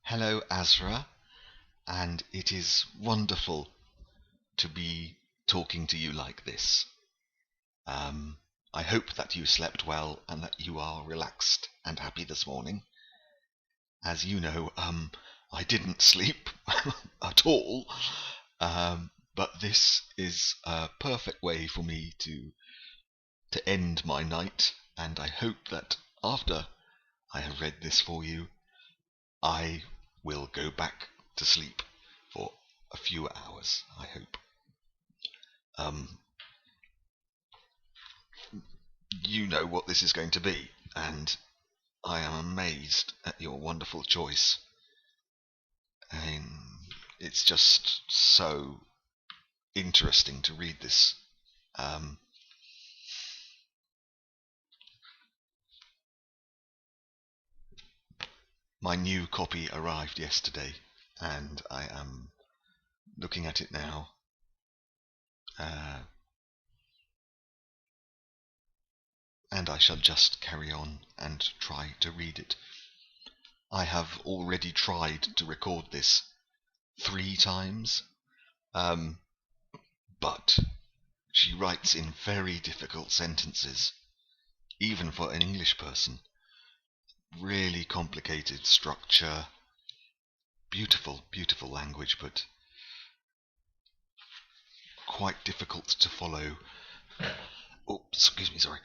Hello, Azra, and it is wonderful to be talking to you like this. Um, I hope that you slept well and that you are relaxed and happy this morning. As you know, I didn't sleep at all, but this is a perfect way for me to end my night, and I hope that after I have read this for you, I will go back to sleep for a few hours, I hope. Um, you know what this is going to be, and I am amazed at your wonderful choice. And it's just so interesting to read this. Um, my new copy arrived yesterday, and I am looking at it now. Uh, and I shall just carry on and try to read it. I have already tried to record this 3 times, um, but she writes in very difficult sentences, even for an English person. Really complicated structure, beautiful, beautiful language, but quite difficult to follow. Oh, excuse me, sorry.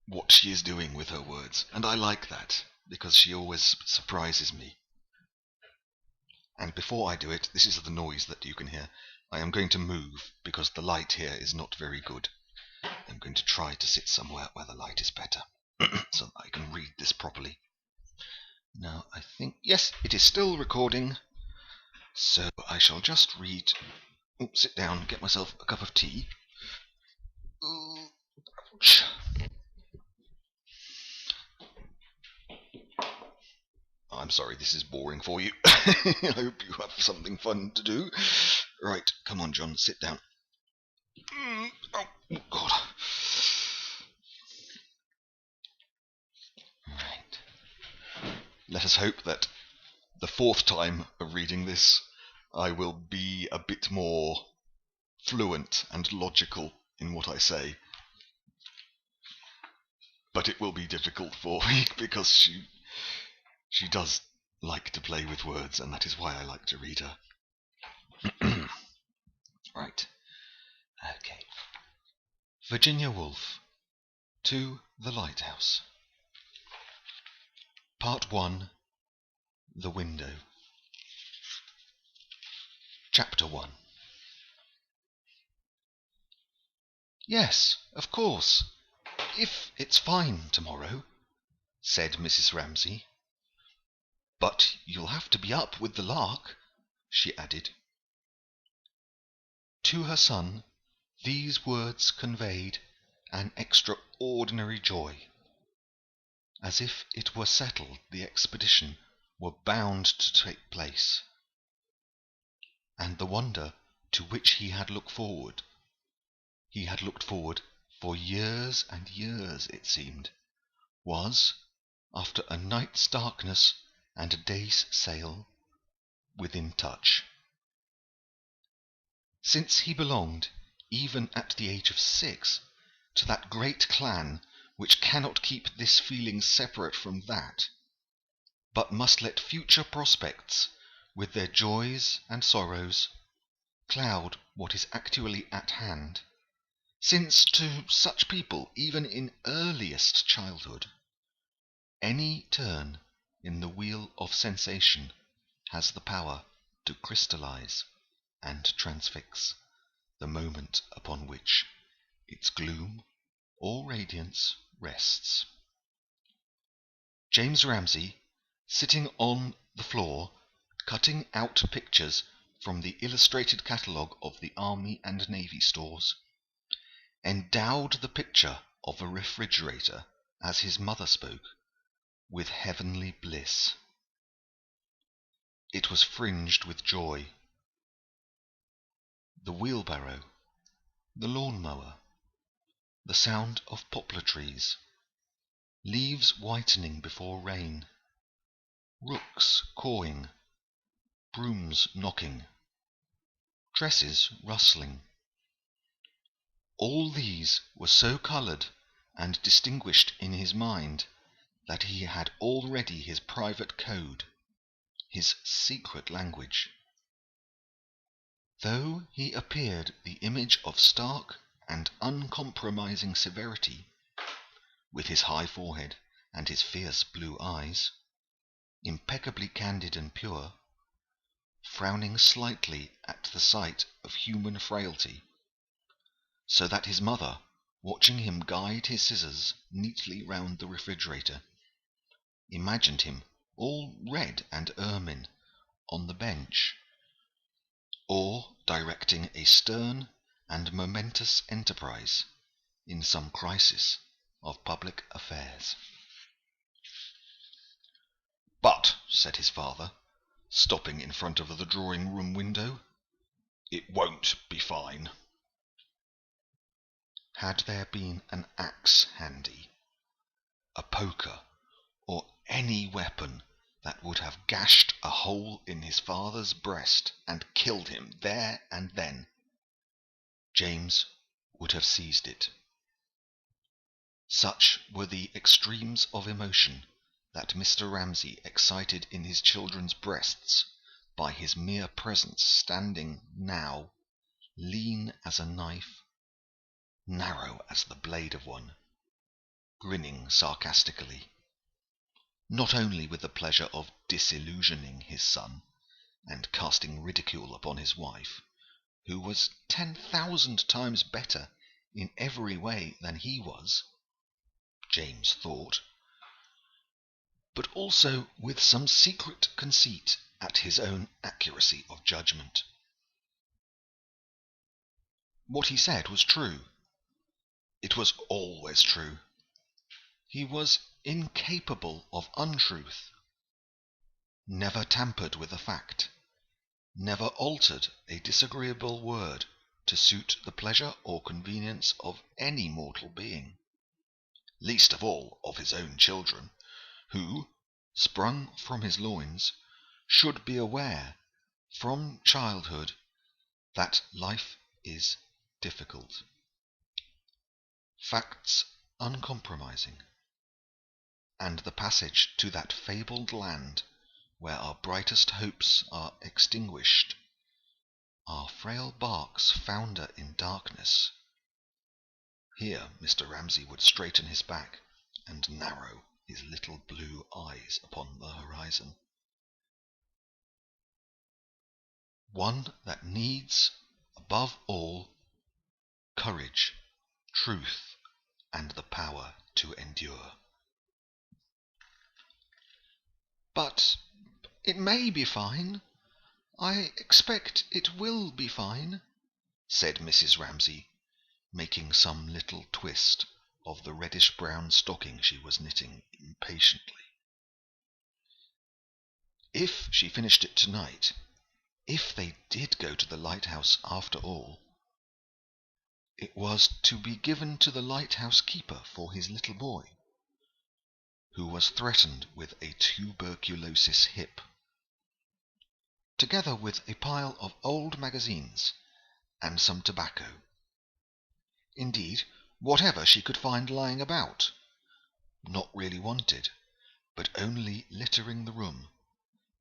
What she is doing with her words. And I like that, because she always surprises me. And before I do it, this is the noise that you can hear. I am going to move, because the light here is not very good. I'm going to try to sit somewhere where the light is better, so that I can read this properly. Now, I think, yes, it is still recording, so I shall just read. Sit down, get myself a cup of tea. Ouch. I'm sorry, this is boring for you. I hope you have something fun to do. Right, come on, John, sit down. Oh, God. Right. Let us hope that the 4th time of reading this, I will be a bit more fluent and logical in what I say. But it will be difficult for me because she does like to play with words, and that is why I like to read her. Right. Okay. Virginia Woolf, To the Lighthouse. Part 1. The Window. Chapter 1. Yes, of course, if it's fine tomorrow, said Mrs. Ramsay. But you'll have to be up with the lark, she added. To her son these words conveyed an extraordinary joy, as if it were settled the expedition were bound to take place. And the wonder to which he had looked forward for years and years, it seemed, was, after a night's darkness and a day's sail, within touch. Since he belonged, even at the age of 6, to that great clan which cannot keep this feeling separate from that, but must let future prospects, with their joys and sorrows, cloud what is actually at hand, since to such people, even in earliest childhood, any turn in the wheel of sensation has the power to crystallize and transfix the moment upon which its gloom or radiance rests. James Ramsay, sitting on the floor, cutting out pictures from the illustrated catalogue of the Army and Navy Stores, endowed the picture of a refrigerator, as his mother spoke, with heavenly bliss. It was fringed with joy. The wheelbarrow, the lawn-mower, the sound of poplar trees, leaves whitening before rain, rooks cawing, brooms knocking, dresses rustling. All these were so coloured and distinguished in his mind that he had already his private code, his secret language. Though he appeared the image of stark and uncompromising severity, with his high forehead and his fierce blue eyes, impeccably candid and pure, frowning slightly at the sight of human frailty, so that his mother, watching him guide his scissors neatly round the refrigerator, imagined him all red and ermine on the bench, or directing a stern and momentous enterprise in some crisis of public affairs. "But," said his father, stopping in front of the drawing-room window, "it won't be fine." Had there been an axe handy, a poker, or any weapon that would have gashed a hole in his father's breast and killed him there and then, James would have seized it. Such were the extremes of emotion that Mr. Ramsay excited in his children's breasts by his mere presence, standing now, lean as a knife, narrow as the blade of one, grinning sarcastically, not only with the pleasure of disillusioning his son, and casting ridicule upon his wife, who was 10,000 times better in every way than he was, James thought, but also with some secret conceit at his own accuracy of judgment. What he said was true. It was always true. He was incapable of untruth, never tampered with a fact, never altered a disagreeable word to suit the pleasure or convenience of any mortal being, least of all of his own children, who, sprung from his loins, should be aware, from childhood, that life is difficult. Facts uncompromising, and the passage to that fabled land where our brightest hopes are extinguished, our frail barks founder in darkness. Here Mr. Ramsay would straighten his back and narrow his little blue eyes upon the horizon. One that needs, above all, courage, truth, and the power to endure. "But it may be fine. I expect it will be fine," said Mrs. Ramsay, making some little twist of the reddish-brown stocking she was knitting impatiently. If she finished it tonight, if they did go to the lighthouse after all, it was to be given to the lighthouse keeper for his little boy, who was threatened with a tuberculosis hip, together with a pile of old magazines and some tobacco. Indeed, whatever she could find lying about, not really wanted, but only littering the room,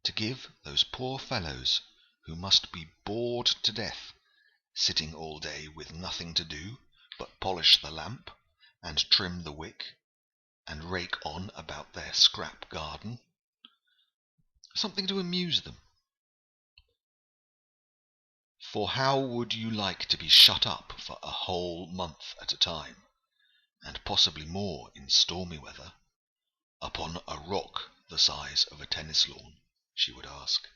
to give those poor fellows who must be bored to death, sitting all day with nothing to do but polish the lamp, and trim the wick, and rake on about their scrap garden, something to amuse them. For how would you like to be shut up for a whole month at a time, and possibly more in stormy weather, upon a rock the size of a tennis lawn, she would ask,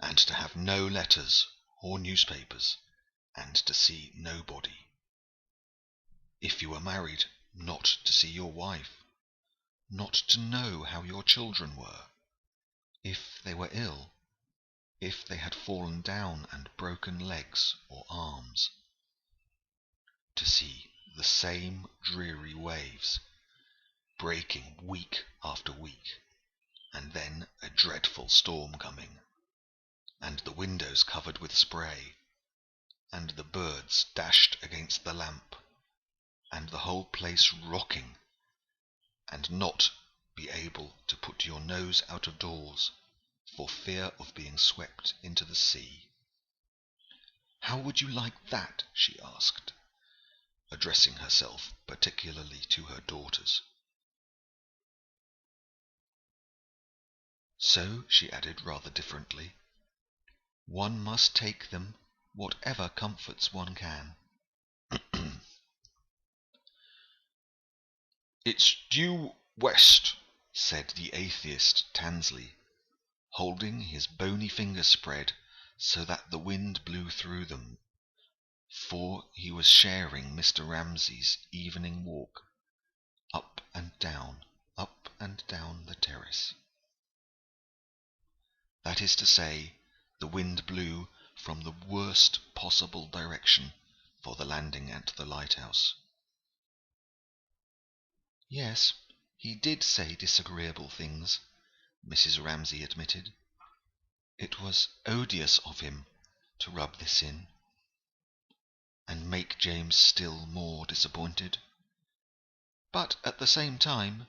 and to have no letters or newspapers, and to see nobody? If you were married, not to see your wife, not to know how your children were, if they were ill, if they had fallen down and broken legs or arms, to see the same dreary waves breaking week after week, and then a dreadful storm coming, and the windows covered with spray, and the birds dashed against the lamp, and the whole place rocking, and not be able to put your nose out of doors for fear of being swept into the sea. How would you like that? She asked, addressing herself particularly to her daughters. So, she added rather differently, one must take them whatever comforts one can. It's due west, said the atheist Tansley, holding his bony fingers spread so that the wind blew through them, for he was sharing Mr. Ramsay's evening walk up and down the terrace. That is to say, the wind blew from the worst possible direction for the landing at the lighthouse. Yes, he did say disagreeable things, Mrs. Ramsay admitted. It was odious of him to rub this in, and make James still more disappointed. But at the same time,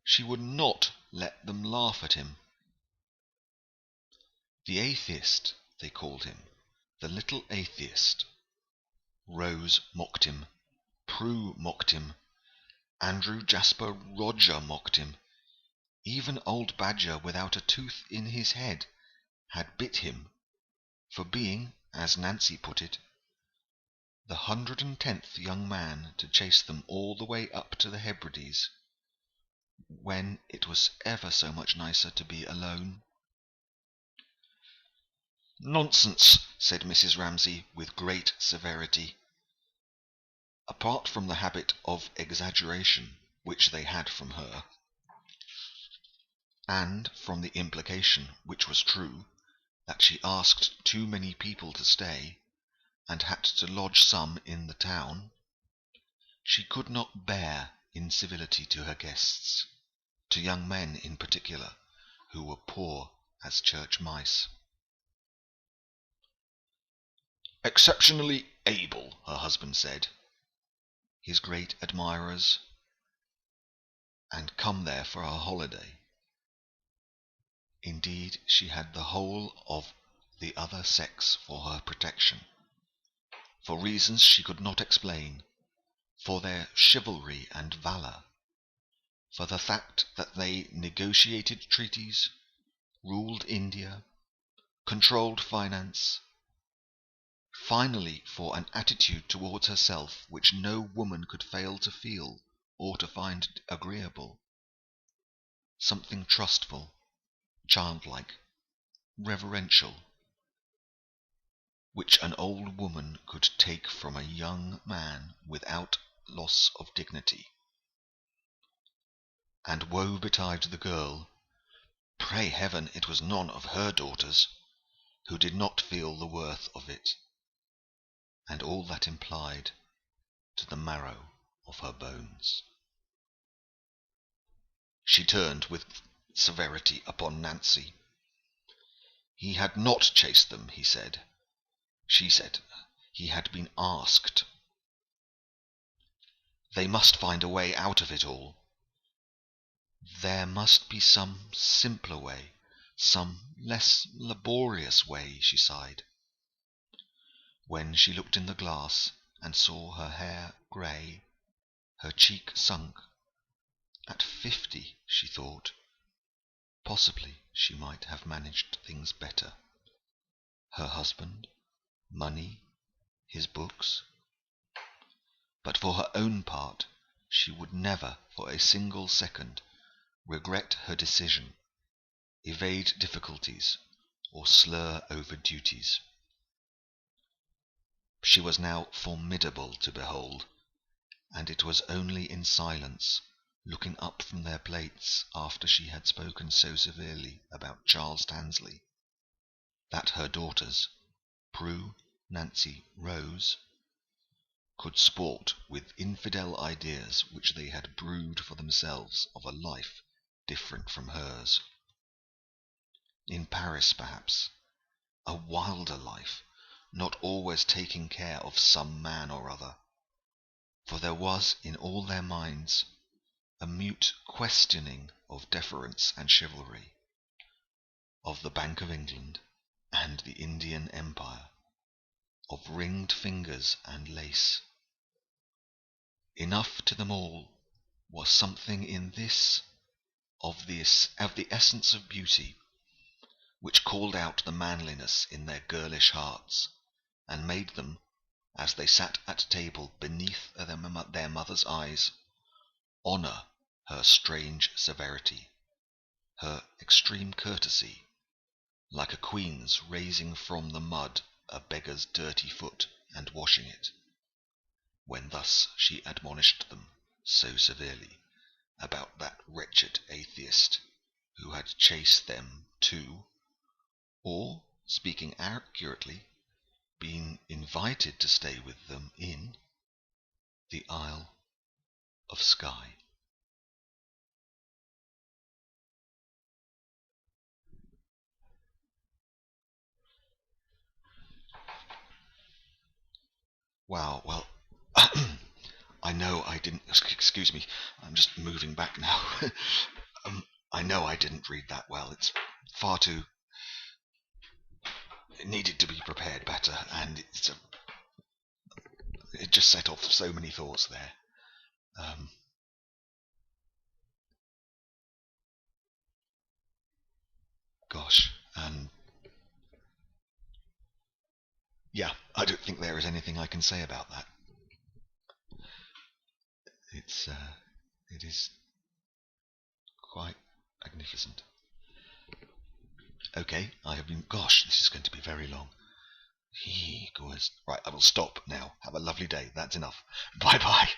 she would not let them laugh at him. The atheist, they called him, the little atheist. Rose mocked him, Prue mocked him, Andrew, Jasper, Roger mocked him. Even old Badger without a tooth in his head had bit him for being, as Nancy put it, the 110th young man to chase them all the way up to the Hebrides, when it was ever so much nicer to be alone. Nonsense, said Mrs. Ramsay with great severity. Apart from the habit of exaggeration which they had from her, and from the implication, which was true, that she asked too many people to stay, and had to lodge some in the town, she could not bear incivility to her guests, to young men in particular, who were poor as church mice. Exceptionally able, her husband said, his great admirers, and come there for a holiday. Indeed, she had the whole of the other sex for her protection, for reasons she could not explain, for their chivalry and valour, for the fact that they negotiated treaties, ruled India, controlled finance, finally for an attitude towards herself which no woman could fail to feel or to find agreeable, something trustful, childlike, reverential, which an old woman could take from a young man without loss of dignity. And woe betide the girl, pray heaven it was none of her daughters, who did not feel the worth of it, and all that implied, to the marrow of her bones. She turned with severity upon Nancy. He had not chased them, he said. She said he had been asked. They must find a way out of it all. There must be some simpler way, some less laborious way, she sighed, when she looked in the glass and saw her hair grey, her cheek sunk. At 50, she thought, possibly she might have managed things better. Her husband, money, his books. But for her own part, she would never for a single second regret her decision, evade difficulties, or slur over duties. She was now formidable to behold, and it was only in silence, looking up from their plates after she had spoken so severely about Charles Tansley, that her daughters, Prue, Nancy, Rose, could sport with infidel ideas which they had brewed for themselves of a life different from hers. In Paris, perhaps, a wilder life, not always taking care of some man or other. For there was in all their minds a mute questioning of deference and chivalry, of the Bank of England and the Indian Empire, of ringed fingers and lace. Enough to them all was something in this of the essence of beauty, which called out the manliness in their girlish hearts, and made them, as they sat at table beneath their mother's eyes, honour her strange severity, her extreme courtesy, like a queen's raising from the mud a beggar's dirty foot and washing it, when thus she admonished them so severely about that wretched atheist who had chased them to, or, speaking accurately, been invited to stay with them in, the Isle of Skye. Wow, well, I know I didn't. Excuse me, I'm just moving back now. I know I didn't read that well. It's far too. It needed to be prepared better, and it just set off so many thoughts there. Um, gosh, and yeah, I don't think there is anything I can say about that. It is quite magnificent. Okay, I have been. Gosh, this is going to be very long. He goes. Right, I will stop now. Have a lovely day. That's enough. Bye bye.